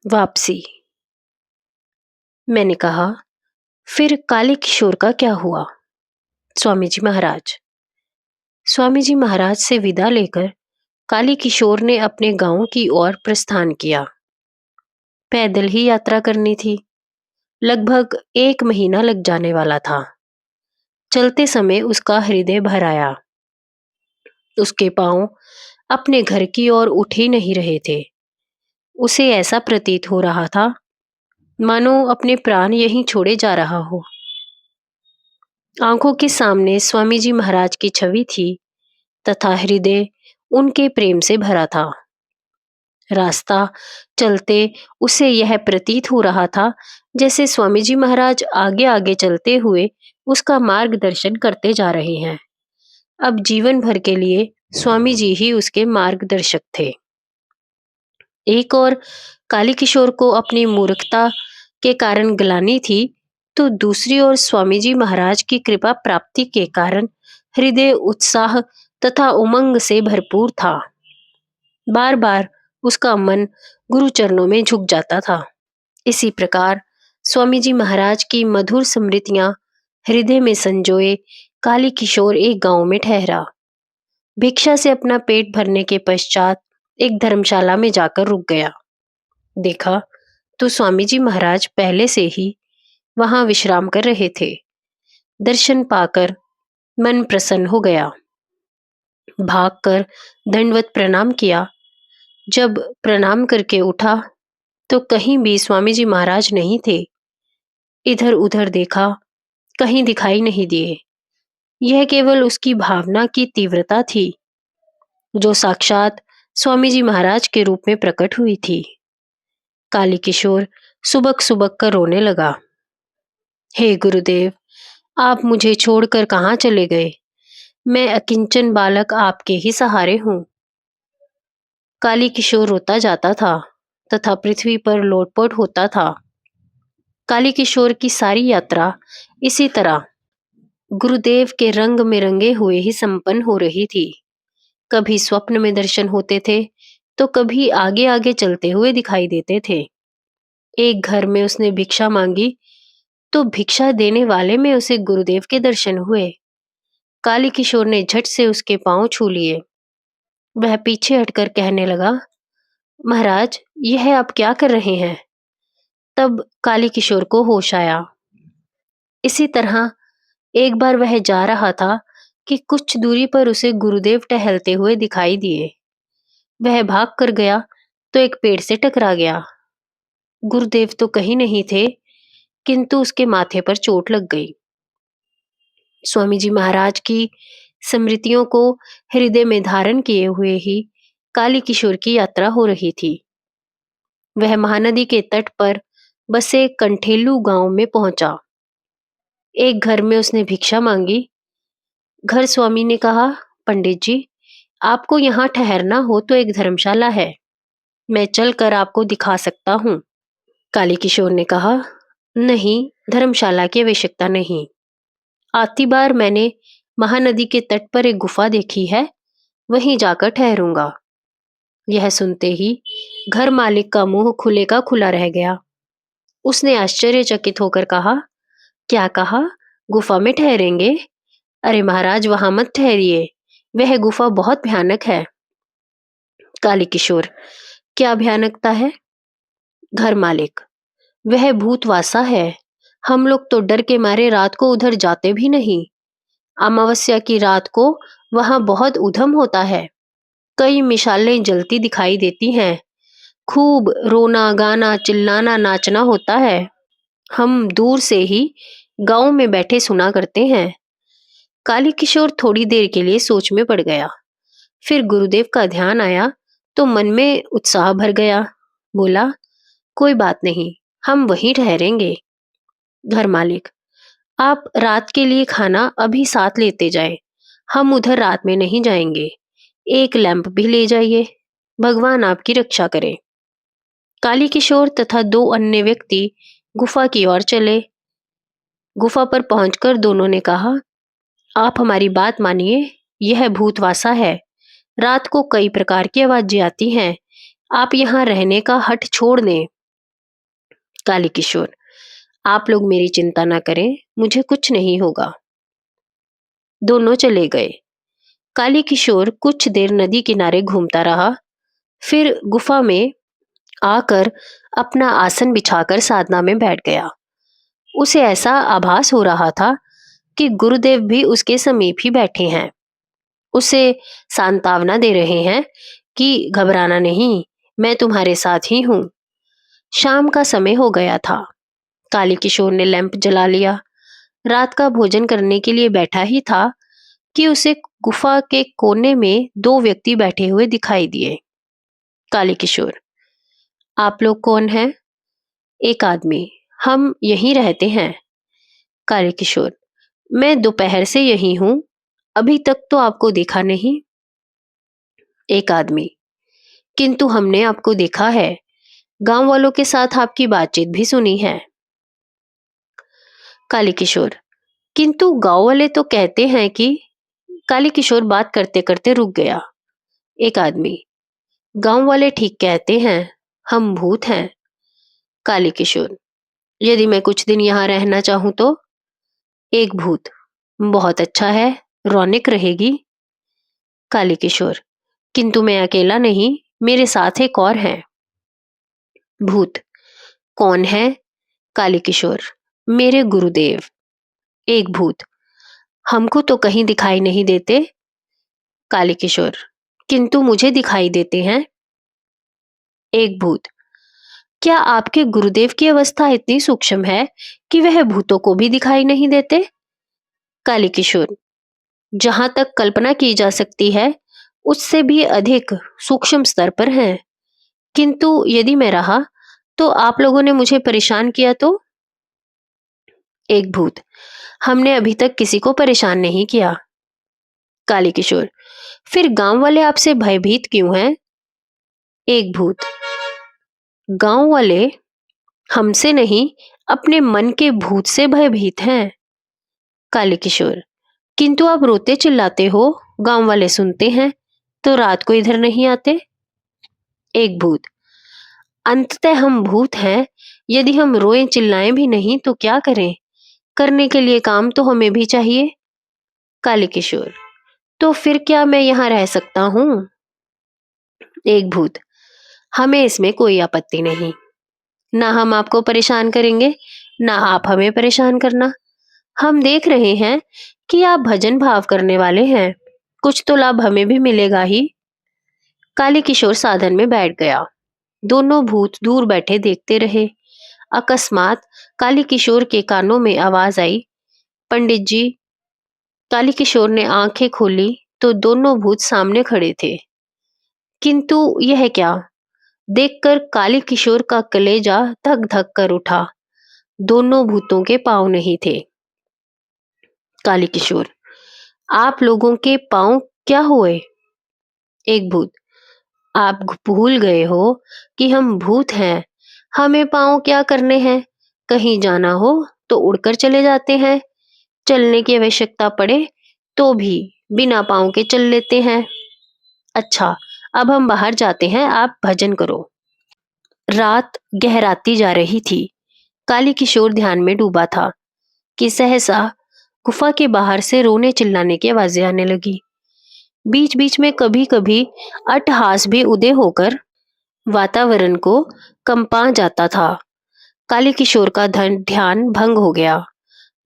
वापसी। मैंने कहा, फिर काले किशोर का क्या हुआ? स्वामी जी महाराज। स्वामी जी महाराज से विदा लेकर काली किशोर ने अपने गांव की ओर प्रस्थान किया। पैदल ही यात्रा करनी थी। लगभग 1 महीना लग जाने वाला था। चलते समय उसका हृदय भर आया। उसके पांव अपने घर की ओर उठ ही नहीं रहे थे। उसे ऐसा प्रतीत हो रहा था मानो अपने प्राण यहीं छोड़े जा रहा हो। आंखों के सामने स्वामी जी महाराज की छवि थी तथा हृदय उनके प्रेम से भरा था। रास्ता चलते उसे यह प्रतीत हो रहा था जैसे स्वामी जी महाराज आगे आगे चलते हुए उसका मार्गदर्शन करते जा रहे हैं। अब जीवन भर के लिए स्वामी जी ही उसके मार्गदर्शक थे। एक और काली किशोर को अपनी मूर्खता के कारण ग्लानि थी, तो दूसरी ओर स्वामी जी महाराज की कृपा प्राप्ति के कारण हृदय उत्साह तथा उमंग से भरपूर था। बार बार उसका मन गुरु चरणों में झुक जाता था। इसी प्रकार स्वामी जी महाराज की मधुर स्मृतियां हृदय में संजोए काली किशोर एक गांव में ठहरा। भिक्षा से अपना पेट भरने के पश्चात एक धर्मशाला में जाकर रुक गया। देखा तो स्वामी जी महाराज पहले से ही वहां विश्राम कर रहे थे। दर्शन पाकर मन प्रसन्न हो गया। भागकर दंडवत प्रणाम किया। जब प्रणाम करके उठा तो कहीं भी स्वामी जी महाराज नहीं थे। इधर उधर देखा, कहीं दिखाई नहीं दिए। यह केवल उसकी भावना की तीव्रता थी जो साक्षात स्वामी जी महाराज के रूप में प्रकट हुई थी। काली किशोर सुबक सुबक कर रोने लगा। हे गुरुदेव, आप मुझे छोड़कर कहाँ चले गए? मैं अकिंचन बालक आपके ही सहारे हूँ। काली किशोर रोता जाता था तथा पृथ्वी पर लोटपोट होता था। काली किशोर की सारी यात्रा इसी तरह गुरुदेव के रंग में रंगे हुए ही संपन्न हो रही थी। कभी स्वप्न में दर्शन होते थे तो कभी आगे आगे चलते हुए दिखाई देते थे। एक घर में उसने भिक्षा मांगी तो भिक्षा देने वाले में उसे गुरुदेव के दर्शन हुए। काली किशोर ने झट से उसके पांव छू लिए। वह पीछे हटकर कहने लगा, महाराज, यह आप क्या कर रहे हैं? तब काली किशोर को होश आया। इसी तरह एक बार वह जा रहा था कि कुछ दूरी पर उसे गुरुदेव टहलते हुए दिखाई दिए। वह भाग कर गया तो एक पेड़ से टकरा गया। गुरुदेव तो कहीं नहीं थे, किंतु उसके माथे पर चोट लग गई। स्वामी जी महाराज की स्मृतियों को हृदय में धारण किए हुए ही काली किशोर की यात्रा हो रही थी। वह महानदी के तट पर बसे कंठेलू गांव में पहुंचा। एक घर में उसने भिक्षा मांगी। घर स्वामी ने कहा, पंडित जी, आपको यहाँ ठहरना हो तो एक धर्मशाला है, मैं चलकर आपको दिखा सकता हूँ। काली किशोर ने कहा, नहीं, धर्मशाला की आवश्यकता नहीं। आती बार मैंने महानदी के तट पर एक गुफा देखी है, वहीं जाकर ठहरूंगा। यह सुनते ही घर मालिक का मुंह खुले का खुला रह गया। उसने आश्चर्यचकित होकर कहा, क्या कहा? गुफा में ठहरेंगे? अरे महाराज, वहां मत ठहरिए, वह गुफा बहुत भयानक है। काली किशोर, क्या भयानकता है? घर मालिक, वह भूतवासा है। हम लोग तो डर के मारे रात को उधर जाते भी नहीं। अमावस्या की रात को वहां बहुत उधम होता है। कई मिसालें जलती दिखाई देती हैं। खूब रोना गाना चिल्लाना नाचना होता है। हम दूर से ही गांव में बैठे सुना करते हैं। काली किशोर थोड़ी देर के लिए सोच में पड़ गया। फिर गुरुदेव का ध्यान आया तो मन में उत्साह भर गया। बोला, कोई बात नहीं, हम वहीं ठहरेंगे। घर मालिक, आप रात के लिए खाना अभी साथ लेते जाएं। हम उधर रात में नहीं जाएंगे। एक लैंप भी ले जाइए। भगवान आपकी रक्षा करे। काली किशोर तथा 2 अन्य व्यक्ति गुफा की ओर चले। गुफा पर पहुंचकर दोनों ने कहा, आप हमारी बात मानिए, यह भूतवासा है। रात को कई प्रकार की आवाजें आती हैं। आप यहाँ रहने का हठ छोड़ दें। काली किशोर, आप लोग मेरी चिंता ना करें, मुझे कुछ नहीं होगा। दोनों चले गए। काली किशोर कुछ देर नदी किनारे घूमता रहा, फिर गुफा में आकर अपना आसन बिछाकर साधना में बैठ गया। उसे ऐसा आभास हो रहा था कि गुरुदेव भी उसके समीप ही बैठे हैं, उसे सांत्वना दे रहे हैं कि घबराना नहीं, मैं तुम्हारे साथ ही हूं। शाम का समय हो गया था। काली किशोर ने लैंप जला लिया। रात का भोजन करने के लिए बैठा ही था कि उसे गुफा के कोने में दो व्यक्ति बैठे हुए दिखाई दिए। काली किशोर, आप लोग कौन हैं? एक आदमी, हम यहीं रहते हैं। काली किशोर, मैं दोपहर से यहीं हूं, अभी तक तो आपको देखा नहीं। एक आदमी, किंतु हमने आपको देखा है, गांव वालों के साथ आपकी बातचीत भी सुनी है। काली किशोर, किंतु गांव वाले तो कहते हैं कि। काली किशोर बात करते करते रुक गया। एक आदमी, गांव वाले ठीक कहते हैं, हम भूत हैं। काली किशोर, यदि मैं कुछ दिन यहाँ रहना चाहूं तो? एक भूत, बहुत अच्छा है, रौनक रहेगी। काली किशोर, किंतु मैं अकेला नहीं, मेरे साथ एक और है। भूत, कौन है? काली किशोर, मेरे गुरुदेव। एक भूत, हमको तो कहीं दिखाई नहीं देते। काली किशोर, किंतु मुझे दिखाई देते हैं। एक भूत, क्या आपके गुरुदेव की अवस्था इतनी सूक्ष्म है कि वह भूतों को भी दिखाई नहीं देते? काली किशोर, जहां तक कल्पना की जा सकती है उससे भी अधिक सूक्ष्म स्तर पर हैं। किंतु यदि मैं रहा तो आप लोगों ने मुझे परेशान किया तो? एक भूत, हमने अभी तक किसी को परेशान नहीं किया। काली किशोर, फिर गांव वाले आपसे भयभीत क्यों हैं? एक भूत, गांव वाले हमसे नहीं, अपने मन के भूत से भयभीत हैं। काली किशोर, किंतु आप रोते चिल्लाते हो, गांव वाले सुनते हैं, तो रात को इधर नहीं आते। एक भूत, अंततः हम भूत हैं, यदि हम रोएं चिल्लाएं भी नहीं तो क्या करें, करने के लिए काम तो हमें भी चाहिए। काली किशोर, तो फिर क्या मैं यहाँ रह सकता हूँ? एक भूत, हमें इसमें कोई आपत्ति नहीं, ना हम आपको परेशान करेंगे, ना आप हमें परेशान करना। हम देख रहे हैं कि आप भजन भाव करने वाले हैं, कुछ तो लाभ हमें भी मिलेगा ही। काली किशोर साधन में बैठ गया। दोनों भूत दूर बैठे देखते रहे। अकस्मात काली किशोर के कानों में आवाज आई, पंडित जी। काली किशोर ने आंखें खोली तो दोनों भूत सामने खड़े थे। किंतु यह क्या, देखकर काली किशोर का कलेजा धक धक कर उठा। दोनों भूतों के पांव नहीं थे। काली किशोर, आप लोगों के पांव क्या हुए? एक भूत, आप भूल गए हो कि हम भूत हैं, हमें पांव क्या करने हैं, कहीं जाना हो तो उड़कर चले जाते हैं, चलने की आवश्यकता पड़े तो भी बिना पांव के चल लेते हैं। अच्छा, अब हम बाहर जाते हैं, आप भजन करो। रात गहराती जा रही थी। काली किशोर ध्यान में डूबा था कि सहसा गुफा के बाहर से रोने चिल्लाने की आवाजें आने लगी। बीच बीच में कभी कभी अट्टहास भी उदय होकर वातावरण को कंपा जाता था। काली किशोर का ध्यान भंग हो गया।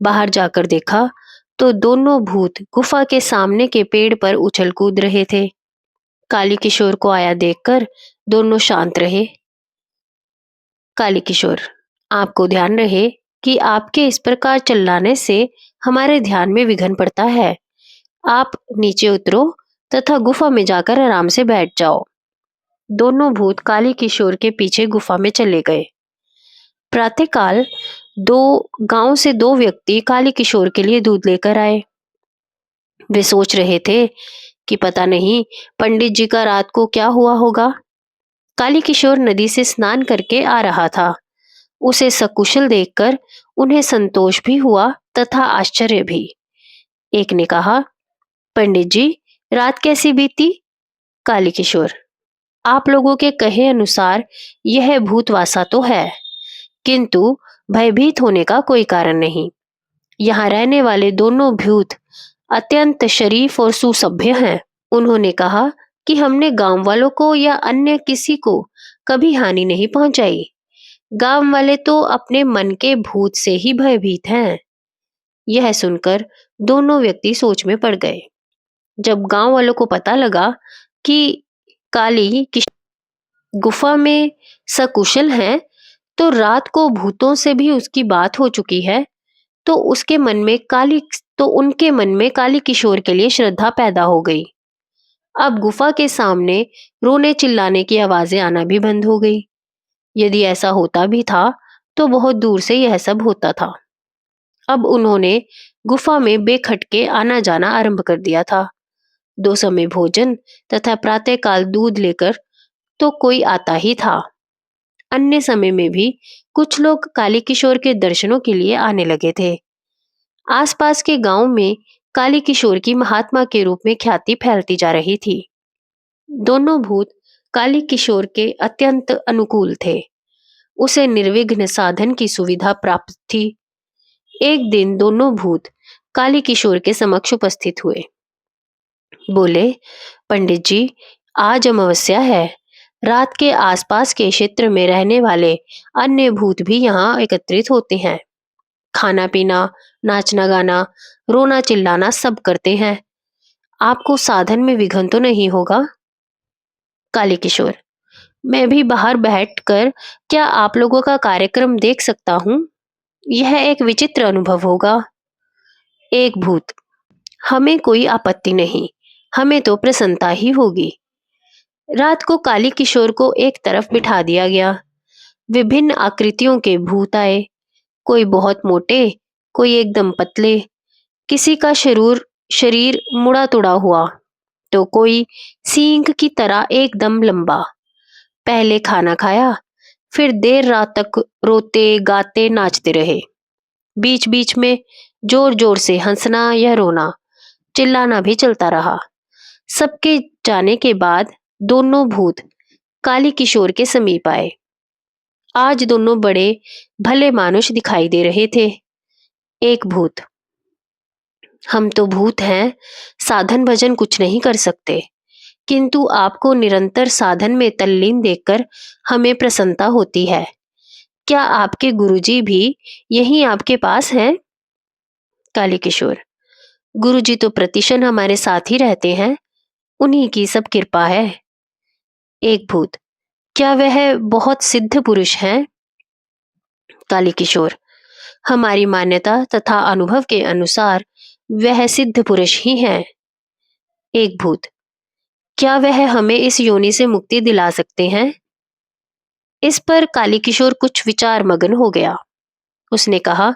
बाहर जाकर देखा तो दोनों भूत गुफा के सामने के पेड़ पर उछल कूद रहे थे। काली किशोर को आया देखकर दोनों शांत रहे। काली किशोर, आपको ध्यान रहे कि आपके इस प्रकार चिल्लाने से हमारे ध्यान में विघ्न पड़ता है। आप नीचे उतरो तथा गुफा में जाकर आराम से बैठ जाओ। दोनों भूत काली किशोर के पीछे गुफा में चले गए। प्रातःकाल गांव से दो व्यक्ति काली किशोर के लिए दूध लेकर आए। वे सोच रहे थे कि पता नहीं पंडित जी का रात को क्या हुआ होगा। काली किशोर नदी से स्नान करके आ रहा था। उसे सकुशल देखकर उन्हें संतोष भी हुआ तथा आश्चर्य भी। एक ने कहा, पंडित जी, रात कैसी बीती? काली किशोर, आप लोगों के कहे अनुसार यह भूतवासा तो है, किंतु भयभीत होने का कोई कारण नहीं। यहाँ रहने वाले दोनों भूत अत्यंत शरीफ और सुसभ्य हैं। उन्होंने कहा कि हमने गांव वालों को या अन्य किसी को कभी हानि नहीं पहुंचाई। गांव वाले तो अपने मन के भूत से ही भयभीत हैं। यह सुनकर दोनों व्यक्ति सोच में पड़ गए। जब गांव वालों को पता लगा कि काली की गुफा में सकुशल हैं, तो रात को भूतों से भी उसकी बात हो चुकी है, तो उनके मन में काली किशोर के लिए श्रद्धा पैदा हो गई। अब गुफा के सामने रोने चिल्लाने की आवाजें आना भी बंद हो गई। यदि ऐसा होता भी था तो बहुत दूर से यह सब होता था। अब उन्होंने गुफा में बेखटके आना जाना आरंभ कर दिया था। 2 समय भोजन तथा प्रातःकाल दूध लेकर तो कोई आता ही था। अन्य समय में भी कुछ लोग काली किशोर के दर्शनों के लिए आने लगे थे। आसपास के गांव में काली किशोर की महात्मा के रूप में ख्याति फैलती जा रही थी। दोनों भूत काली किशोर के अत्यंत अनुकूल थे। उसे निर्विघ्न साधन की सुविधा प्राप्त थी। एक दिन दोनों भूत काली किशोर के समक्ष उपस्थित हुए। बोले, पंडित जी, आज अमावस्या है। रात के आसपास के क्षेत्र में रहने वाले अन्य भूत भी यहाँ एकत्रित होते हैं। खाना पीना, नाचना गाना, रोना चिल्लाना सब करते हैं। आपको साधन में विघ्न तो नहीं होगा? काली किशोर, मैं भी बाहर बैठकर क्या आप लोगों का कार्यक्रम देख सकता हूँ? यह एक विचित्र अनुभव होगा। एक भूत, हमें कोई आपत्ति नहीं, हमें तो प्रसन्नता ही होगी। रात को काली किशोर को एक तरफ बिठा दिया गया। विभिन्न आकृतियों के भूत आए। कोई बहुत मोटे, कोई एकदम पतले, किसी का शरीर मुड़ा तुड़ा हुआ, तो कोई सींग की तरह एकदम लंबा। पहले खाना खाया, फिर देर रात तक रोते गाते नाचते रहे। बीच बीच में जोर जोर से हंसना या रोना चिल्लाना भी चलता रहा। सबके जाने के बाद दोनों भूत काली किशोर के समीप आए। आज दोनों बड़े भले मानुष दिखाई दे रहे थे। एक भूत, हम तो भूत हैं, साधन भजन कुछ नहीं कर सकते, किंतु आपको निरंतर साधन में तल्लीन देखकर हमें प्रसन्नता होती है। क्या आपके गुरुजी भी यहीं आपके पास हैं? काली किशोर, गुरुजी तो प्रतिक्षण हमारे साथ ही रहते हैं, उन्हीं की सब कृपा है। एक भूत, क्या वह बहुत सिद्ध पुरुष हैं? काली किशोर, हमारी मान्यता तथा अनुभव के अनुसार वह सिद्ध पुरुष ही हैं। एक भूत, क्या वह हमें इस योनि से मुक्ति दिला सकते हैं? इस पर काली किशोर कुछ विचार मग्न हो गया। उसने कहा,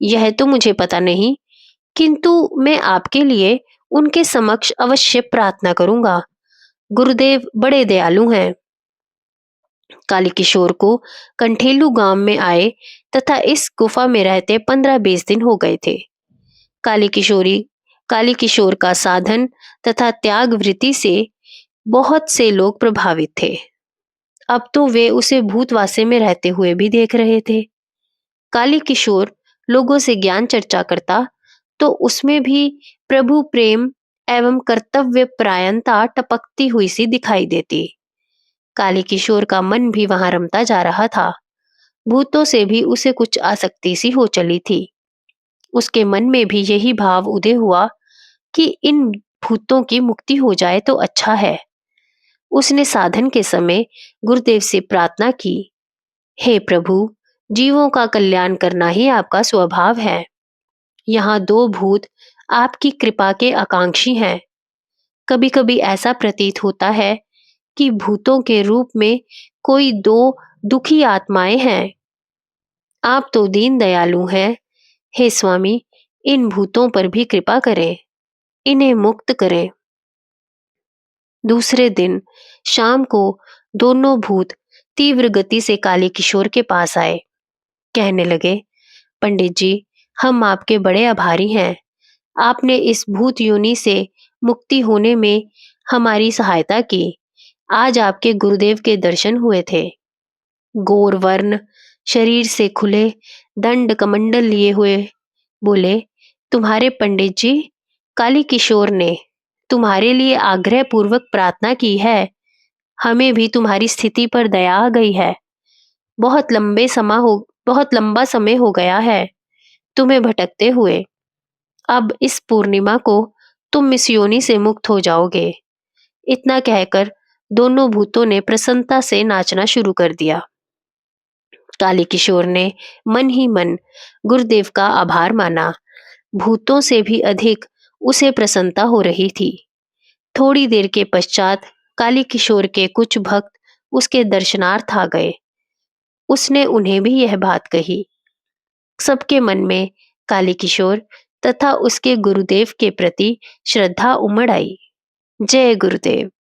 यह तो मुझे पता नहीं, किंतु मैं आपके लिए उनके समक्ष अवश्य प्रार्थना करूंगा। गुरुदेव बड़े दयालु हैं। काली किशोर को कंठेलू गांव में आए तथा इस गुफा में रहते 15-20 दिन हो गए थे। काली किशोर का साधन तथा त्याग वृत्ति से बहुत से लोग प्रभावित थे। अब तो वे उसे भूतवासे में रहते हुए भी देख रहे थे। काली किशोर लोगों से ज्ञान चर्चा करता तो उसमें भी प्रभु प्रेम एवं कर्तव्य परायणता टपकती हुई सी दिखाई देती। काली किशोर का मन भी वहां रमता जा रहा था। भूतों से भी उसे कुछ आसक्ति सी हो चली थी। उसके मन में भी यही भाव उदय हुआ कि इन भूतों की मुक्ति हो जाए तो अच्छा है। उसने साधन के समय गुरुदेव से प्रार्थना की, हे प्रभु, जीवों का कल्याण करना ही आपका स्वभाव है। यहाँ 2 भूत आपकी कृपा के आकांक्षी हैं। कभी कभी ऐसा प्रतीत होता है कि भूतों के रूप में कोई 2 दुखी आत्माएं हैं। आप तो दीन दयालु हैं। हे स्वामी, इन भूतों पर भी कृपा करें, इन्हें मुक्त करें। दूसरे दिन शाम को दोनों भूत तीव्र गति से काली किशोर के पास आए। कहने लगे, पंडित जी, हम आपके बड़े आभारी हैं। आपने इस भूत योनि से मुक्ति होने में हमारी सहायता की। आज आपके गुरुदेव के दर्शन हुए थे। गौर वर्ण, शरीर से खुले दंड कमंडल लिए हुए बोले, तुम्हारे पंडित जी, काली किशोर ने तुम्हारे लिए आग्रह पूर्वक प्रार्थना की है। हमें भी तुम्हारी स्थिति पर दया आ गई है। बहुत लंबा समय हो गया है तुम्हें भटकते हुए। अब इस पूर्णिमा को तुम इस योनि से मुक्त हो जाओगे। इतना कहकर दोनों भूतों ने प्रसन्नता से नाचना शुरू कर दिया। काली किशोर ने मन ही मन गुरुदेव का आभार माना। भूतों से भी अधिक उसे प्रसन्नता हो रही थी। थोड़ी देर के पश्चात काली किशोर के कुछ भक्त उसके दर्शनार्थ आ गए। उसने उन्हें भी यह बात कही। सबके मन में काली किशोर तथा उसके गुरुदेव के प्रति श्रद्धा उमड़ आई। जय गुरुदेव।